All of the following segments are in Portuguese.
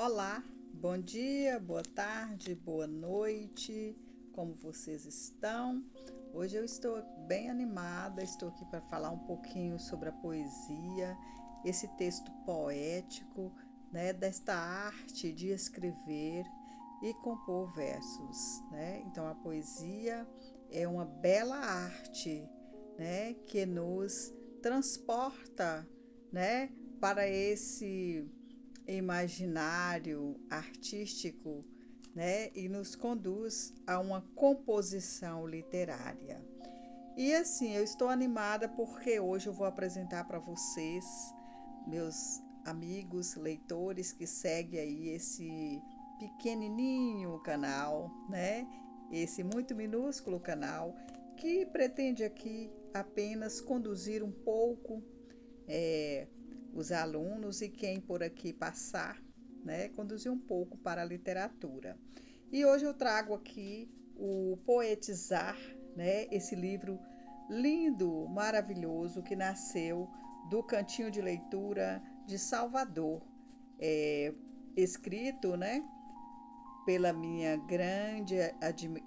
Olá, bom dia, boa tarde, boa noite, como vocês estão? Hoje eu estou bem animada, estou aqui para falar um pouquinho sobre a poesia, esse texto poético, né, desta arte de escrever e compor versos, né? Então a poesia é uma bela arte, né, que nos transporta, né, para esse imaginário artístico, né, e nos conduz a uma composição literária. E assim, eu estou animada porque hoje eu vou apresentar para vocês, meus amigos leitores que seguem aí esse pequenininho canal, né? Esse muito minúsculo canal que pretende aqui apenas conduzir um pouco é, os alunos e quem por aqui passar, né, conduzir um pouco para a literatura. E hoje eu trago aqui o Poetizar, né, esse livro lindo, maravilhoso, que nasceu do Cantinho de Leitura de Salvador, é, escrito, né, pela minha grande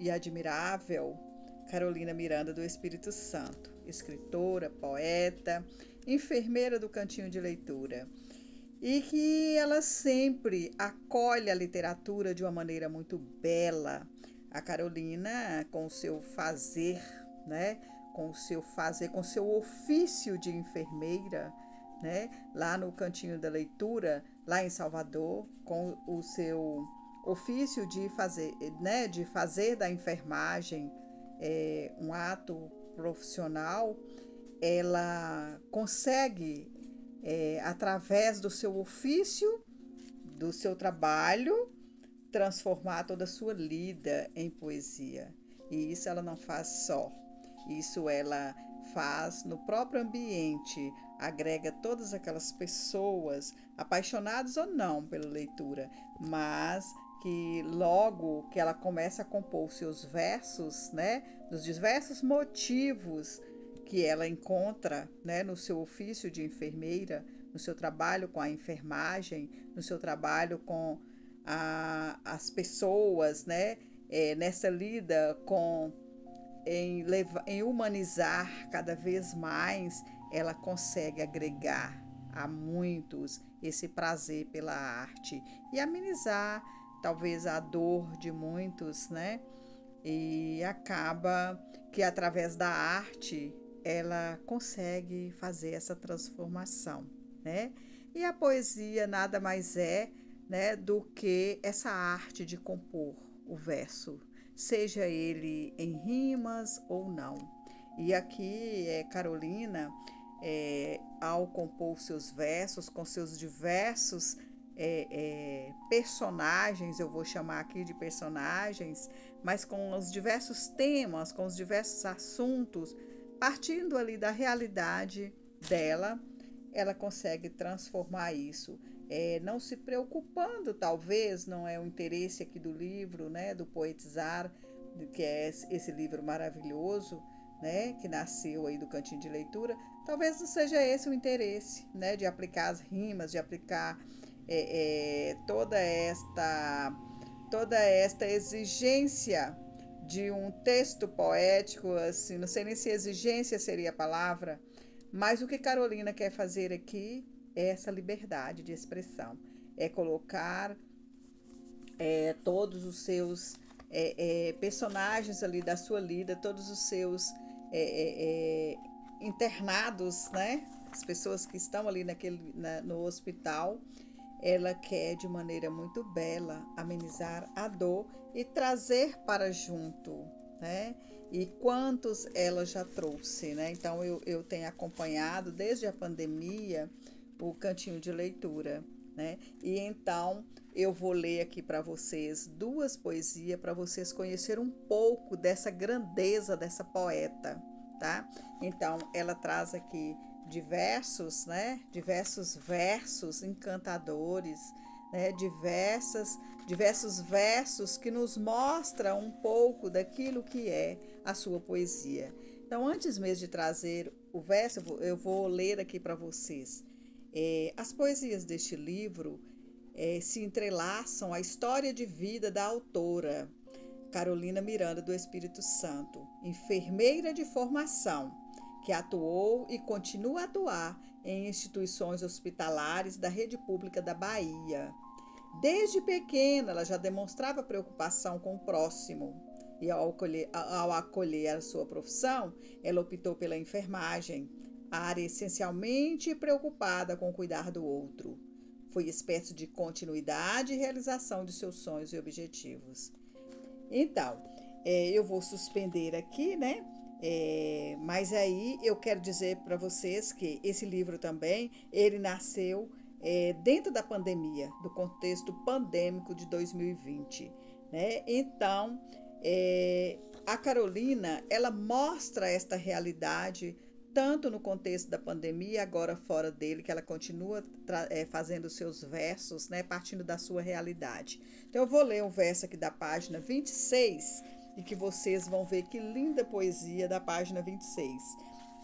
e admirável Carolina Miranda do Espírito Santo, escritora, poeta, enfermeira do Cantinho de Leitura, e que ela sempre acolhe a literatura de uma maneira muito bela. A Carolina, com o seu fazer, né, com o seu fazer, com o seu ofício de enfermeira, né, lá no Cantinho da Leitura, lá em Salvador, com o seu ofício de fazer, né, de fazer da enfermagem um ato profissional, ela consegue, através do seu ofício, do seu trabalho, transformar toda a sua lida em poesia. E isso ela não faz só, isso ela faz no próprio ambiente, agrega todas aquelas pessoas, apaixonadas ou não pela leitura, mas que logo que ela começa a compor os seus versos, né, dos diversos motivos que ela encontra, né, no seu ofício de enfermeira, no seu trabalho com a enfermagem, no seu trabalho com as pessoas, né, nessa lida com em humanizar cada vez mais, ela consegue agregar a muitos esse prazer pela arte e amenizar talvez a dor de muitos, né? E acaba que através da arte ela consegue fazer essa transformação, né? E a poesia nada mais é, né, do que essa arte de compor o verso, seja ele em rimas ou não. E aqui Carolina, ao compor seus versos com seus diversos personagens, eu vou chamar aqui de personagens, mas com os diversos temas, com os diversos assuntos, partindo ali da realidade dela, ela consegue transformar isso. Não se preocupando, talvez, não é o interesse aqui do livro, né, do Poetizar, que é esse livro maravilhoso, né, que nasceu aí do Cantinho de Leitura, talvez não seja esse o interesse, né, de aplicar as rimas, de aplicar toda esta exigência de um texto poético, assim, não sei nem se exigência seria a palavra, mas o que Carolina quer fazer aqui é essa liberdade de expressão, é colocar todos os seus personagens ali da sua lida, todos os seus internados, né? As pessoas que estão ali no hospital, ela quer de maneira muito bela amenizar a dor e trazer para junto, né? E quantos ela já trouxe, né? Então eu tenho acompanhado desde a pandemia o Cantinho de Leitura, né? E então eu vou ler aqui para vocês duas poesias para vocês conhecerem um pouco dessa grandeza dessa poeta, tá? Então ela traz aqui diversos, né? Diversos versos encantadores, né? Diversos versos que nos mostram um pouco daquilo que é a sua poesia. Então, antes mesmo de trazer o verso, eu vou ler aqui para vocês. As poesias deste livro se entrelaçam a história de vida da autora, Carolina Miranda do Espírito Santo, enfermeira de formação, que atuou e continua a atuar em instituições hospitalares da rede pública da Bahia. Desde pequena, ela já demonstrava preocupação com o próximo. E ao acolher a sua profissão, ela optou pela enfermagem, área essencialmente preocupada com cuidar do outro. Foi espécie de continuidade e realização de seus sonhos e objetivos. Então, eu vou suspender aqui, né? Mas aí eu quero dizer para vocês que esse livro também, ele nasceu dentro da pandemia, do contexto pandêmico de 2020, né? Então, a Carolina, ela mostra esta realidade tanto no contexto da pandemia, agora fora dele, que ela continua fazendo seus versos, né, partindo da sua realidade. Então, eu vou ler um verso aqui da página 26 e que vocês vão ver que linda poesia da página 26.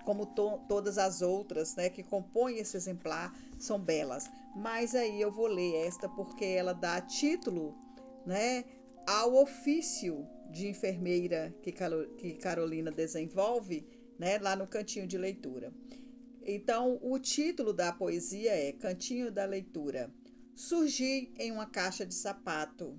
Como todas as outras, né, que compõem esse exemplar, são belas. Mas aí eu vou ler esta porque ela dá título, né, ao ofício de enfermeira que Carolina desenvolve, né, lá no Cantinho de Leitura. Então, o título da poesia é Cantinho da Leitura. Surgi em uma caixa de sapato,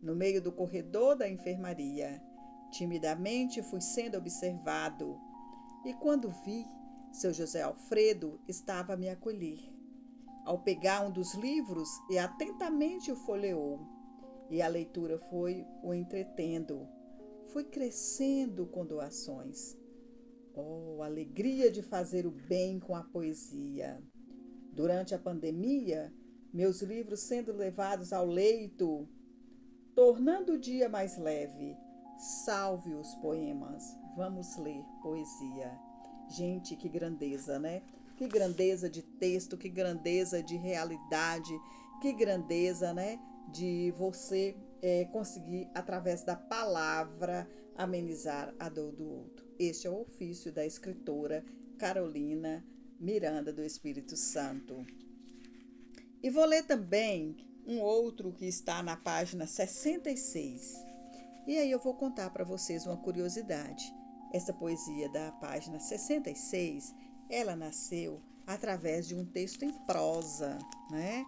no meio do corredor da enfermaria. Timidamente fui sendo observado, e quando vi, seu José Alfredo estava a me acolher. Ao pegar um dos livros e atentamente o folheou, e a leitura foi o entretendo. Fui crescendo com doações. Oh, alegria de fazer o bem com a poesia. Durante a pandemia, meus livros sendo levados ao leito, tornando o dia mais leve. Salve os poemas, vamos ler poesia. Gente, que grandeza, né? Que grandeza de texto, que grandeza de realidade, que grandeza, né? De você conseguir, através da palavra, amenizar a dor do outro. Este é o ofício da escritora Carolina Miranda do Espírito Santo. E vou ler também um outro que está na página 66. E aí eu vou contar para vocês uma curiosidade. Essa poesia da página 66, ela nasceu através de um texto em prosa, né?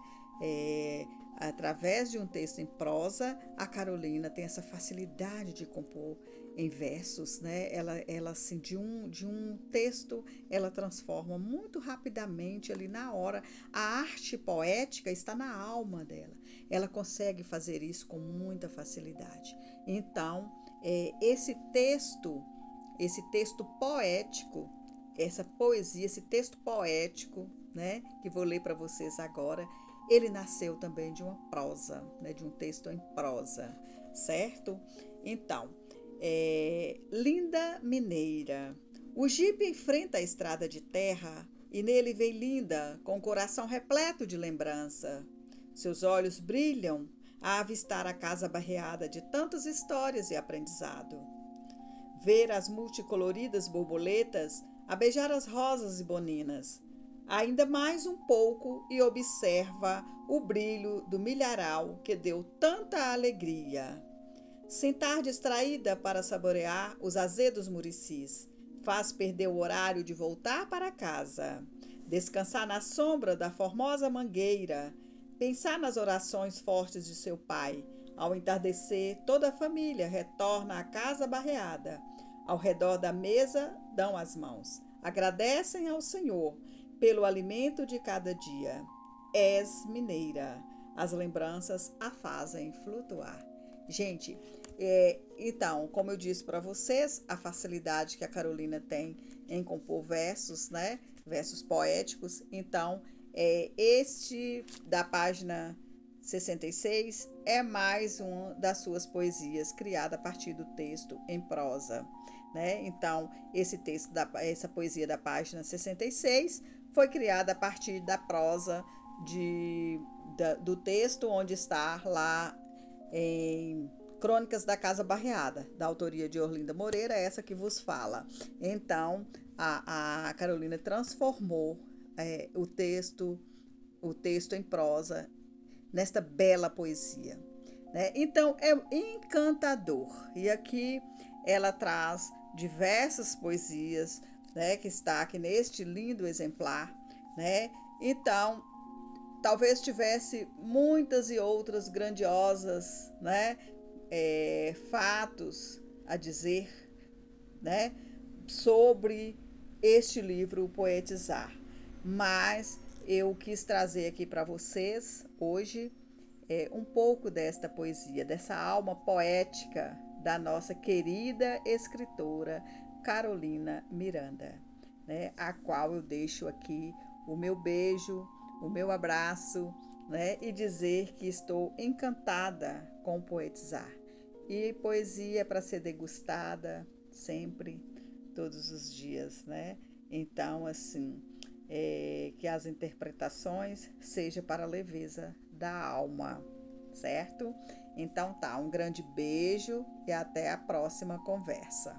Através de um texto em prosa, a Carolina tem essa facilidade de compor em versos, né? Ela assim, de um texto, ela transforma muito rapidamente ali na hora. A arte poética está na alma dela. Ela consegue fazer isso com muita facilidade. Então, esse texto poético, essa poesia, esse texto poético, né, que vou ler para vocês agora, ele nasceu também de uma prosa, né, de um texto em prosa, certo? Então, Linda Mineira. O jipe enfrenta a estrada de terra e nele vem Linda, com o coração repleto de lembrança. Seus olhos brilham a avistar a casa barreada de tantas histórias e aprendizado. Ver as multicoloridas borboletas a beijar as rosas e boninas. Ainda mais um pouco e observa o brilho do milharal que deu tanta alegria. Sentar distraída para saborear os azedos muricis faz perder o horário de voltar para casa. Descansar na sombra da formosa mangueira, pensar nas orações fortes de seu pai. Ao entardecer, toda a família retorna à casa barreada. Ao redor da mesa, dão as mãos. Agradecem ao Senhor pelo alimento de cada dia. És mineira. As lembranças a fazem flutuar. Gente, então, como eu disse para vocês, a facilidade que a Carolina tem em compor versos, né? Versos poéticos. Então, este da página 66 é mais uma das suas poesias criada a partir do texto em prosa, né? Então, essa poesia da página 66 foi criada a partir da prosa do texto onde está lá em Crônicas da Casa Barreada, da autoria de Orlinda Moreira, essa que vos fala. Então, a Carolina transformou o texto em prosa nesta bela poesia, né? Então é encantador. E aqui ela traz diversas poesias, né, que está aqui neste lindo exemplar, né? Então, talvez tivesse muitas e outras grandiosas, né, fatos a dizer, né, sobre este livro, o Poetizar. Mas eu quis trazer aqui para vocês hoje um pouco desta poesia, dessa alma poética da nossa querida escritora Carolina Miranda, né, a qual eu deixo aqui o meu beijo, o meu abraço, né, e dizer que estou encantada com Poetizar. E poesia é para ser degustada sempre, todos os dias, né? Então, assim, que as interpretações sejam para a leveza da alma, certo? Então tá, um grande beijo e até a próxima conversa.